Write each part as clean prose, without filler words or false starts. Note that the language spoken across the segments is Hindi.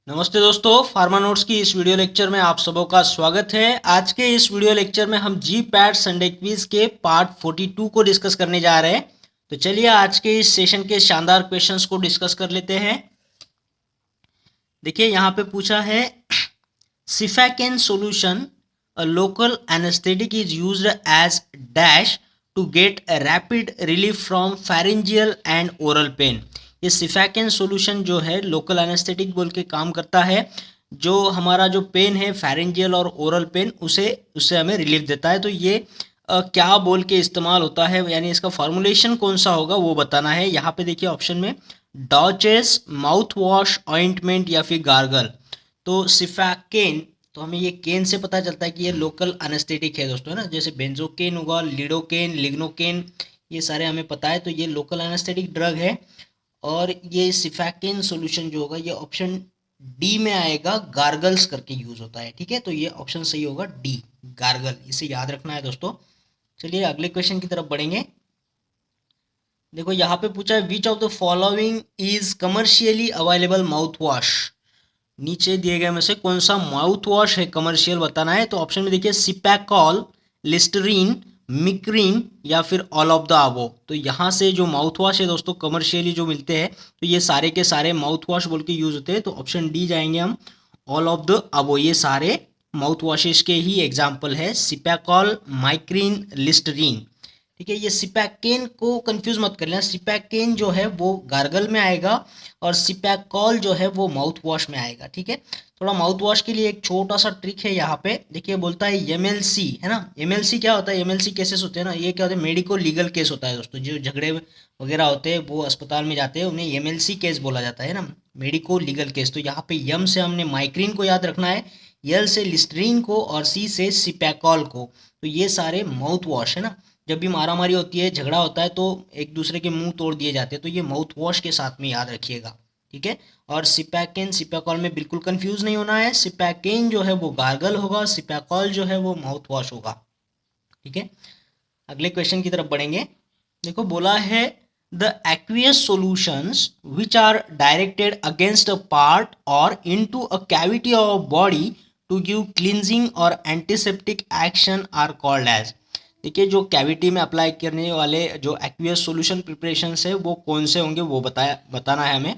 नमस्ते दोस्तों, फार्मा नोट्स की इस वीडियो लेक्चर में आप सबों का स्वागत है। आज के इस वीडियो लेक्चर में हम जी पैट संडे क्विज के पार्ट 42 को डिस्कस करने जा रहे हैं। तो चलिए आज के इस सेशन के शानदार क्वेश्चंस को डिस्कस कर लेते हैं। देखिए यहाँ पे पूछा है, सिफेकेन solution a local anesthetic is used as dash to get a rapid relief from pharyngeal and oral pain। ये सिफेकेन सॉल्यूशन जो है लोकल एनेस्थेटिक बोल के काम करता है। जो हमारा जो पेन है फेरेंजियल और ओरल पेन उसे उससे हमें रिलीफ देता है। तो ये क्या बोल के इस्तेमाल होता है, यानी इसका फॉर्मुलेशन कौन सा होगा वो बताना है। यहाँ पे देखिए ऑप्शन में डॉचेस, माउथ वॉश, ऑइंटमेंट या फिर गार्गल। तो सिफेकेन, तो हमें ये केन से पता चलता है कि ये लोकल एनेस्थेटिक है दोस्तों, है ना। जैसे बेंजोकेन होगा, लिडोकेन, लिग्नोकेन, ये सारे हमें पता है। तो ये लोकल एनेस्थेटिक ड्रग है। और ये सिफेकेन सॉल्यूशन जो होगा ये ऑप्शन डी में आएगा, गार्गल्स करके यूज होता है। ठीक है, तो ये ऑप्शन सही होगा डी, गार्गल। इसे याद रखना है दोस्तों। चलिए अगले क्वेश्चन की तरफ बढ़ेंगे। देखो यहाँ पे पूछा है, which of the following is commercially available mouth wash. नीचे दिए गए में से कौन सा माउथ वॉश है कमर्शियल बताना है। तो ऑप्शन में देखिए सिपैकॉल, लिस्टरीन, मिक्रीन या फिर ऑल ऑफ द अबो। तो यहाँ से जो माउथ वॉश है दोस्तों कमर्शियली जो मिलते हैं, तो ये सारे के सारे माउथ वॉश बोल के यूज होते हैं। तो ऑप्शन डी जाएंगे हम, ऑल ऑफ द अबो। ये सारे माउथ वॉशेस के ही एग्जाम्पल है, सिपैकॉल, माइक्रीन, लिस्टरीन। ठीक है, ये सिपैकेन को कंफ्यूज मत कर लेना। सिपैकेन जो है वो गार्गल में आएगा और सिपैकॉल जो है वो माउथ वॉश में आएगा। ठीक है, थोड़ा माउथ वॉश के लिए एक छोटा सा ट्रिक है यहाँ पे। देखिए बोलता है एमएलसी, है ना। एमएलसी क्या होता है, एमएलसी केसेस होते हैं ना, ये क्या होता है, मेडिको लीगल केस होता है दोस्तों। जो झगड़े वगैरह होते हैं वो अस्पताल में जाते हैं, उन्हें एमएलसी केस बोला जाता है ना, मेडिको लीगल केस। तो यहाँ पे यम से हमने माइक्रीन को याद रखना है, यल से लिस्टरीन को और सी से सिपैकॉल को। तो ये सारे माउथ वॉश है ना। जब भी मारामारी होती है, झगड़ा होता है, तो एक दूसरे के मुंह तोड़ दिए जाते हैं। तो ये माउथ वॉश के साथ में याद रखिएगा। ठीक है, और सिपैकेन सिपैकॉल में बिल्कुल कंफ्यूज नहीं होना है। सिपैकेन जो है वो गार्गल होगा, सिपैकॉल जो है वो माउथ वॉश होगा। ठीक है, अगले क्वेश्चन की तरफ बढ़ेंगे। देखो बोला है, the aqueous solutions which are directed against a part or into a cavity of body to give cleansing or antiseptic action are called as. देखिए जो कैविटी में अप्लाई करने वाले जो एक्वियस सॉल्यूशन प्रिपरेशन है वो कौन से होंगे वो बताना है हमें।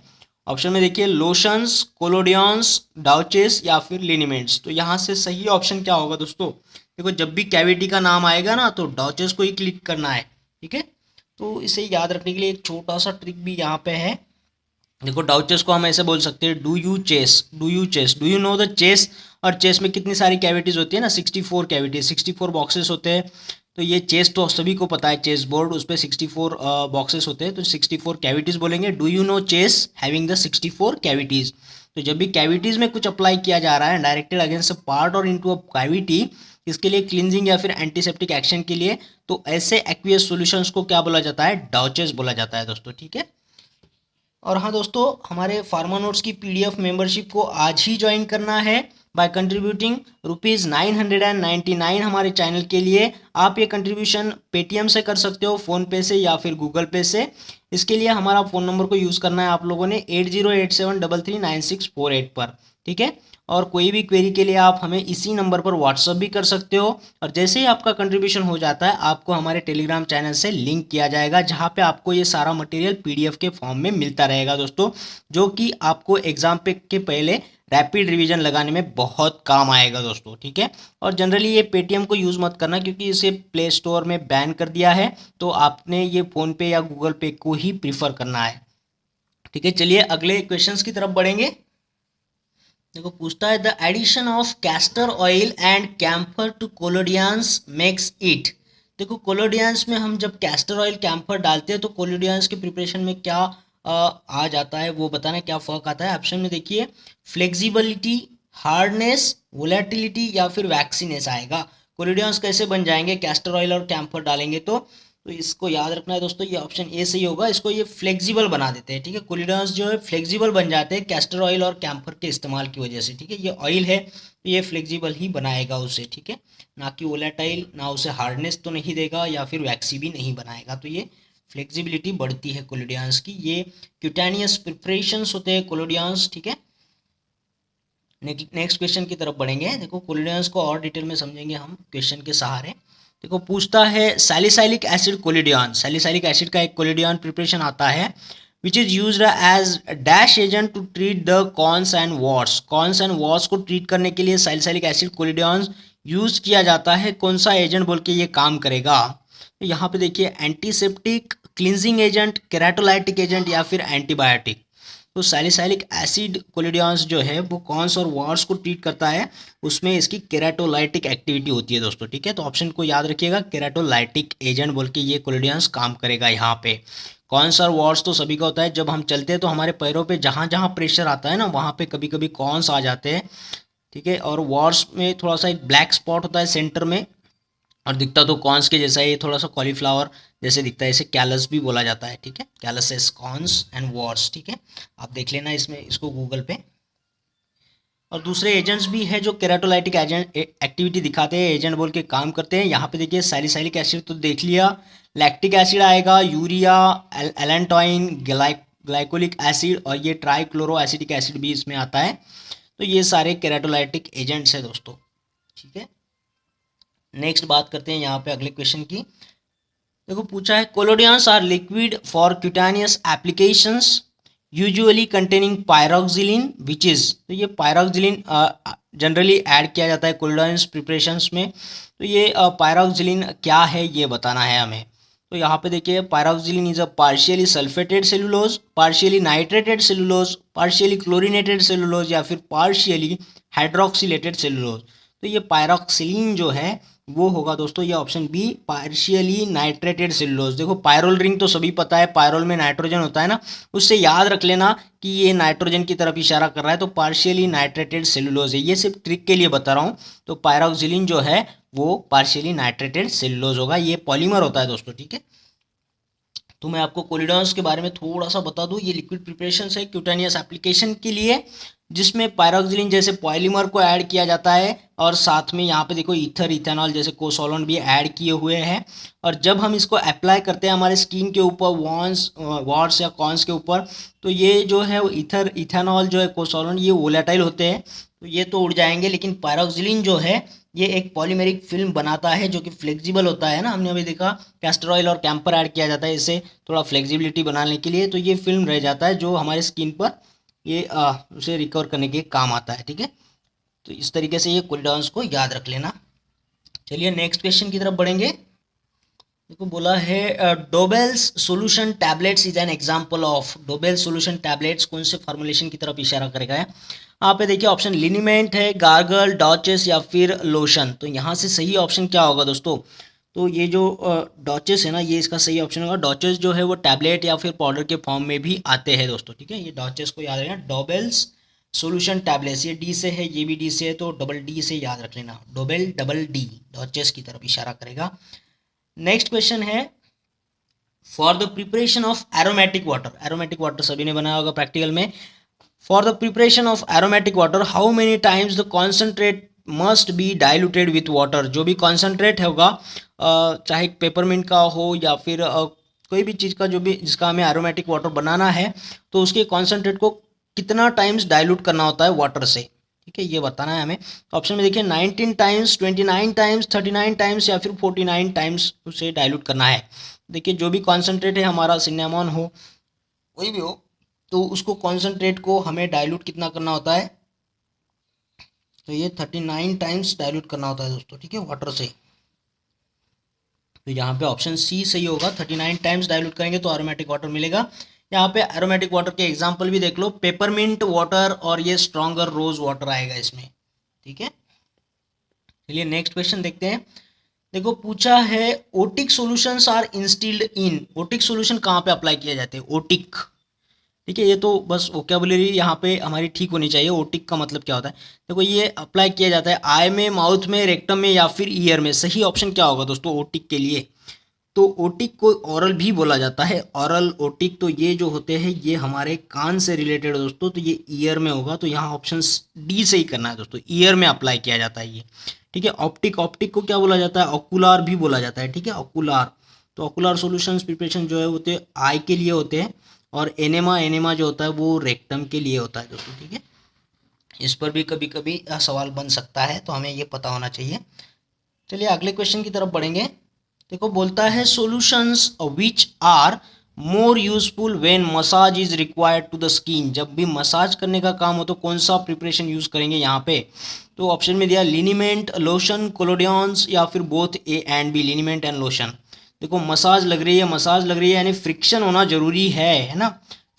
ऑप्शन में देखिए लोशंस, कोलोडियंस, डाउचेस या फिर लिनीमेंट्स। तो यहाँ से सही ऑप्शन क्या होगा दोस्तों। देखो जब भी कैविटी का नाम आएगा ना तो डाउचेस को ही क्लिक करना है। ठीक है, तो इसे याद रखने के लिए एक छोटा सा ट्रिक भी यहाँ पे है। देखो डाउचेस को हम ऐसे बोल सकते हैं, do you chess, do you chess, do you know the chess. और चेस में कितनी सारी कैविटीज होती है ना, 64 कैविटीज, 64 बॉक्सेस होते हैं। तो ये चेस तो सभी को पता है, चेस बोर्ड उस पर 64 बॉक्सेस होते हैं, तो 64 कैविटीज बोलेंगे। Do you know chess having the 64 cavities. तो जब भी कैविटीज में कुछ अप्लाई किया जा रहा है, directed against a part or into a cavity, इसके लिए क्लींजिंग या फिर एंटीसेप्टिक एक्शन के लिए, तो ऐसे एक्वियस सॉल्यूशंस को क्या बोला जाता है, डाउचेस बोला जाता है दोस्तों। ठीक है, और हाँ दोस्तों, हमारे फार्मा नोट्स की पीडीएफ मेंबरशिप को आज ही ज्वाइन करना है बाय कंट्रीब्यूटिंग ₹999 हमारे चैनल के लिए। आप ये कंट्रीब्यूशन पेटीएम से कर सकते हो, फ़ोनपे से या फिर गूगल पे से। इसके लिए हमारा फ़ोन नंबर को यूज़ करना है आप लोगों ने 8087339648 पर। ठीक है, और कोई भी क्वेरी के लिए आप हमें इसी नंबर पर व्हाट्सअप भी कर सकते हो। और जैसे ही आपका कंट्रीब्यूशन हो जाता है आपको हमारे टेलीग्राम चैनल से लिंक किया जाएगा, जहाँ पे आपको ये सारा मटेरियल पीडीएफ के फॉर्म में मिलता रहेगा दोस्तों, जो कि आपको एग्जाम पे के पहले रैपिड रिवीजन लगाने में बहुत काम आएगा दोस्तों। ठीक है, और जनरली ये पेटीएम को यूज़ मत करना क्योंकि इसे प्ले स्टोर में बैन कर दिया है। तो आपने ये फ़ोनपे या गूगल पे को ही प्रीफर करना है। ठीक है, चलिए अगले क्वेश्चंस की तरफ बढ़ेंगे। देखो पूछता है, the addition of castor oil and camphor to collodions makes it. देखो कोलोडियंस में हम जब कैस्टर ऑयल कैम्फर डालते हैं तो कोलोडियंस के प्रिपरेशन में क्या आ जाता है वो बताना, क्या फ़र्क आता है। ऑप्शन में देखिए फ्लेक्सिबिलिटी, हार्डनेस, वोलेटिलिटी या फिर वैक्सीनेस आएगा। कोलोडियंस कैसे बन जाएंगे, कैस्टर ऑयल और कैम्फर डालेंगे तो इसको याद रखना है दोस्तों, ये ऑप्शन ए सही होगा। इसको ये फ्लेक्सिबल बना देते हैं। ठीक है, कोलिडॉन्स जो है फ्लेक्सिबल बन जाते हैं कैस्टर ऑयल और कैम्फर के इस्तेमाल की वजह से। ठीक है, ये ऑयल है तो ये फ्लेक्सिबल ही बनाएगा उसे। ठीक है, ना कि वोलेटाइल, ना उसे हार्डनेस तो नहीं देगा या फिर वैक्सी भी नहीं बनाएगा। तो ये फ्लेक्सिबिलिटी बढ़ती है कोलिडियंस की। ये क्यूटेनियस प्रिपरेशंस होते हैं कोलिडियंस। ठीक है, नेक्स्ट क्वेश्चन की तरफ बढ़ेंगे। देखो कोलिडियंस को और डिटेल में समझेंगे हम क्वेश्चन के सहारे। देखो पूछता है salicylic acid collodion, salicylic acid का एक कोलिडियन प्रिपरेशन आता है which is used as dash agent to treat the corns and warts. Corns and warts को ट्रीट करने के लिए सैलिसाइलिक एसिड कोलिडियन यूज किया जाता है। कौन सा एजेंट बोल के ये काम करेगा? तो यहाँ पे देखिए antiseptic, cleansing agent, keratolytic agent या फिर एंटीबायोटिक। तो सैलिसाइलिक एसिड कोलिडियंस जो है वो कॉन्स और वॉर्स को ट्रीट करता है, उसमें इसकी केराटोलाइटिक एक्टिविटी होती है दोस्तों। ठीक है, तो ऑप्शन को याद रखिएगा, केराटोलाइटिक एजेंट बोल के ये कोलिडियंस काम करेगा यहाँ पे। कॉन्स और वॉर्स तो सभी का होता है, जब हम चलते हैं तो हमारे पैरों पे जहाँ जहाँ प्रेशर आता है ना वहाँ पे कभी कभी कॉन्स आ जाते हैं। ठीक है, और वॉर्स में थोड़ा सा एक ब्लैक स्पॉट होता है सेंटर में, और दिखता तो कॉन्स के जैसा ही, थोड़ा सा कॉलीफ्लावर जैसे दिखता है, इसे कैलस भी बोला जाता है। ठीक है, कैलस कॉन्स एंड वॉर्स। ठीक है, आप देख लेना इसमें इसको गूगल पे। और दूसरे एजेंट्स भी है जो केराटोलाइटिक एजेंट एक्टिविटी दिखाते हैं, एजेंट बोल के काम करते हैं। यहाँ पे देखिए सैलिसाइलिक एसिड तो देख लिया, लैक्टिक एसिड आएगा, यूरिया, एलेंटोइन, ग्लाइकोलिक एसिड और ये ट्राइक्लोरो एसिडिक एसिड भी इसमें आता है। तो ये सारे केराटोलाइटिक एजेंट्स है दोस्तों। ठीक है, नेक्स्ट बात करते हैं यहाँ पे अगले क्वेश्चन की। देखो पूछा है collodions are liquid for cutaneous applications usually containing pyroxylin which is. तो ये पायरोक्सिलिन जनरली ऐड किया जाता है कोलोडियंस प्रिपरेशंस में। तो ये पायरोक्सिलिन क्या है ये बताना है हमें। तो यहाँ पे देखिए pyroxylin is a partially sulphated cellulose, partially nitrated cellulose, partially chlorinated cellulose या फिर पार्शियली हाइड्रोक्सिलेटेड सेलुलोज। तो ये पायरोक्सिलिन जो है वो होगा दोस्तों ये option B, partially nitrated cellulose. देखो पायरोल रिंग तो सभी पता है, पायरोल में नाइट्रोजन होता है ना, उससे याद रख लेना कि ये नाइट्रोजन की तरफ इशारा कर रहा है, तो पार्शियली नाइट्रेटेड सेलुलोज है। ये सिर्फ ट्रिक के लिए बता रहा हूँ। तो पायरोक्सिलिन जो है वो पार्शियली नाइट्रेटेड सेलुलोज होगा, ये पॉलीमर होता है दोस्तों। ठीक है, तो मैं आपको कोलिडॉन्स के बारे में थोड़ा सा बता दूं। ये लिक्विड प्रिपरेशन है क्यूटेनियस एप्लीकेशन के लिए, जिसमें पायरोक्सिलिन जैसे पॉलीमर को ऐड किया जाता है, और साथ में यहाँ पे देखो ईथर, इथेनॉल जैसे कोसोलोन भी ऐड किए हुए हैं। और जब हम इसको अप्लाई करते हैं हमारे स्किन के ऊपर, वॉर्स या कॉन्स के ऊपर, तो ये जो है ईथर, इथेनॉल जो है, कोसोलोन, ये वोलेटाइल होते हैं, तो ये तो उड़ जाएंगे। लेकिन पायरोक्सिलिन जो है ये एक पॉलीमेरिक फिल्म बनाता है जो कि फ्लेक्सिबल होता है ना, हमने अभी देखा कैस्टर ऑयल और कैंपर ऐड किया जाता है इसे थोड़ा फ्लेक्सिबिलिटी बनाने के लिए। तो ये फिल्म रह जाता है जो हमारे स्किन पर ये उसे रिकवर करने के काम आता है। ठीक है, तो इस तरीके से ये कोलिडॉन्स को याद रख लेना। चलिए नेक्स्ट क्वेश्चन की तरफ बढ़ेंगे। देखो बोला है Dobell's solution tablets is an example of. Dobell solution tablets कौन से फॉर्मुलेशन की तरफ इशारा करेगा है? यहाँ पे देखिए ऑप्शन लिनीमेंट है, गार्गल, डॉचेस या फिर लोशन। तो यहाँ से सही ऑप्शन क्या होगा दोस्तों? तो ये जो डॉचेस है ना, ये इसका सही ऑप्शन होगा। डॉचेस जो है वो टैबलेट या फिर पाउडर के फॉर्म में भी आते हैं दोस्तों। ठीक है, ये डॉचेस को याद रखना, डोबेल्स सॉल्यूशन टैबलेट्स, ये डी से है, ये भी डी से है, तो डबल डी से याद रख लेना, डोबेल डबल डी, डॉचेस की तरफ इशारा करेगा। नेक्स्ट क्वेश्चन है for the preparation of aromatic water. Aromatic water सभी ने बनाया होगा प्रैक्टिकल में। For the preparation of aromatic water how many times the concentrate must be diluted with water. जो भी कॉन्सेंट्रेट होगा, चाहे पेपरमिंट का हो या फिर कोई भी चीज़ का, जो भी जिसका हमें एरोमेटिक वाटर बनाना है, तो उसके कॉन्सेंट्रेट को कितना टाइम्स डाइल्यूट करना होता है वाटर से। ठीक है, ये बताना है हमें। ऑप्शन में देखिए 19 टाइम्स, 29 टाइम्स, 39 टाइम्स या फिर 49 टाइम्स उसे डाइल्यूट करना है। देखिए जो भी कॉन्सेंट्रेट है हमारा, सिनेमॉन हो कोई भी हो, तो उसको कॉन्सेंट्रेट को हमें डाइल्यूट कितना करना होता है? तो ये 39 टाइम्स डाइल्यूट करना होता है दोस्तों। ठीक है, वाटर से। तो यहाँ पे ऑप्शन सी सही होगा, 39 टाइम्स डाइल्यूट करेंगे तो एरोमेटिक वाटर मिलेगा। यहाँ पे एरोमेटिक वाटर के एग्जांपल भी देख लो, पेपरमिंट वाटर और ये स्ट्रॉन्गर रोज वाटर आएगा इसमें। ठीक है, चलिए नेक्स्ट क्वेश्चन देखते हैं। देखो पूछा है otic solutions are instilled in. Otic solution कहाँ पे अप्लाई किया जाते हैं? ओटिक। ठीक है, ये तो बस वोकैबुलरी यहाँ पे हमारी ठीक होनी चाहिए। ओटिक का मतलब क्या होता है? देखो ये अप्लाई किया जाता है आई में, माउथ में, रेक्टम में या फिर ईयर में। सही ऑप्शन क्या होगा दोस्तों ओटिक के लिए? तो ओटिक को ऑरल भी बोला जाता है, ऑरल ओटिक। तो ये जो होते हैं ये हमारे कान से रिलेटेड दोस्तों, तो ये ईयर में होगा। तो यहाँ ऑप्शन डी से ही करना है दोस्तों, ईयर में अप्लाई किया जाता है ये। ठीक है, ऑप्टिक, ऑप्टिक को क्या बोला जाता है? ऑकुलार भी बोला जाता है। ठीक है, ऑकुलार। तो ऑकुलार सॉल्यूशंस प्रिपरेशन जो है होते आई के लिए होते हैं, और एनेमा, एनेमा जो होता है वो रेक्टम के लिए होता है दोस्तों। ठीक है, इस पर भी कभी कभी सवाल बन सकता है, तो हमें ये पता होना चाहिए। चलिए अगले क्वेश्चन की तरफ बढ़ेंगे। देखो बोलता है solutions which are more useful when massage is required to the skin. जब भी मसाज करने का काम हो तो कौन सा प्रिपरेशन यूज करेंगे यहाँ पे। तो ऑप्शन में दिया लिनीमेंट, लोशन, कोलोडियंस या फिर both A and B, liniment and lotion. देखो मसाज लग रही है, मसाज लग रही है यानी फ्रिक्शन होना जरूरी है ना।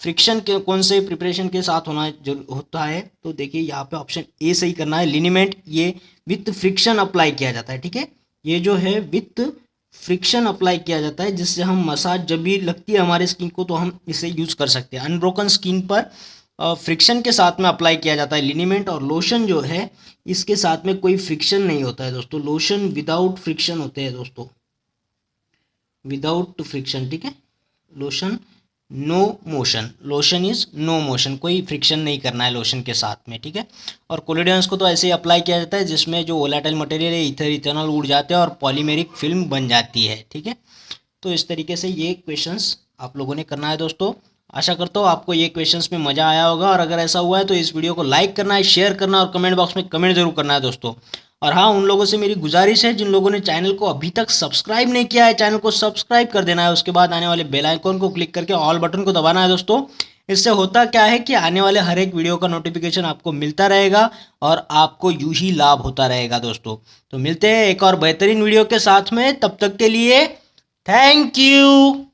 फ्रिक्शन के कौन से प्रिपरेशन के साथ होता है, तो देखिए यहाँ पे ऑप्शन ए सही करना है। लिनीमेंट ये विथ फ्रिक्शन अप्लाई किया जाता है, ठीक है। ये जो है विथ फ्रिक्शन अप्लाई किया जाता है, जिससे हम मसाज जब भी लगती है हमारे स्किन को तो हम इसे यूज कर सकते हैं। अनब्रोकन स्किन पर फ्रिक्शन के साथ में अप्लाई किया जाता है लिनीमेंट। और लोशन जो है इसके साथ में कोई फ्रिक्शन नहीं होता है दोस्तों, लोशन विदाउट फ्रिक्शन होते हैं दोस्तों, विदाउट फ्रिक्शन, ठीक है। Lotion no motion, lotion is no motion, कोई फ्रिक्शन नहीं करना है लोशन के साथ में, ठीक है। और कोलिडेंस को तो ऐसे ही अप्लाई किया जाता है जिसमें जो वोलेटाइल मटेरियल है इथर इथेनॉल उड़ जाते हैं और पॉलीमेरिक फिल्म बन जाती है, ठीक है। तो इस तरीके से ये क्वेश्चंस आप लोगों ने करना है दोस्तों। आशा करता हूँ आपको ये क्वेश्चंस में मज़ा आया होगा, और अगर ऐसा हुआ है तो इस वीडियो को लाइक करना है, शेयर करना और कमेंट बॉक्स में कमेंट जरूर करना है दोस्तों। और हाँ, उन लोगों से मेरी गुजारिश है जिन लोगों ने चैनल को अभी तक सब्सक्राइब नहीं किया है, चैनल को सब्सक्राइब कर देना है। उसके बाद आने वाले बेल आइकन को क्लिक करके ऑल बटन को दबाना है दोस्तों। इससे होता क्या है कि आने वाले हर एक वीडियो का नोटिफिकेशन आपको मिलता रहेगा और आपको यूं ही लाभ होता रहेगा दोस्तों। तो मिलते हैं एक और बेहतरीन वीडियो के साथ में, तब तक के लिए थैंक यू।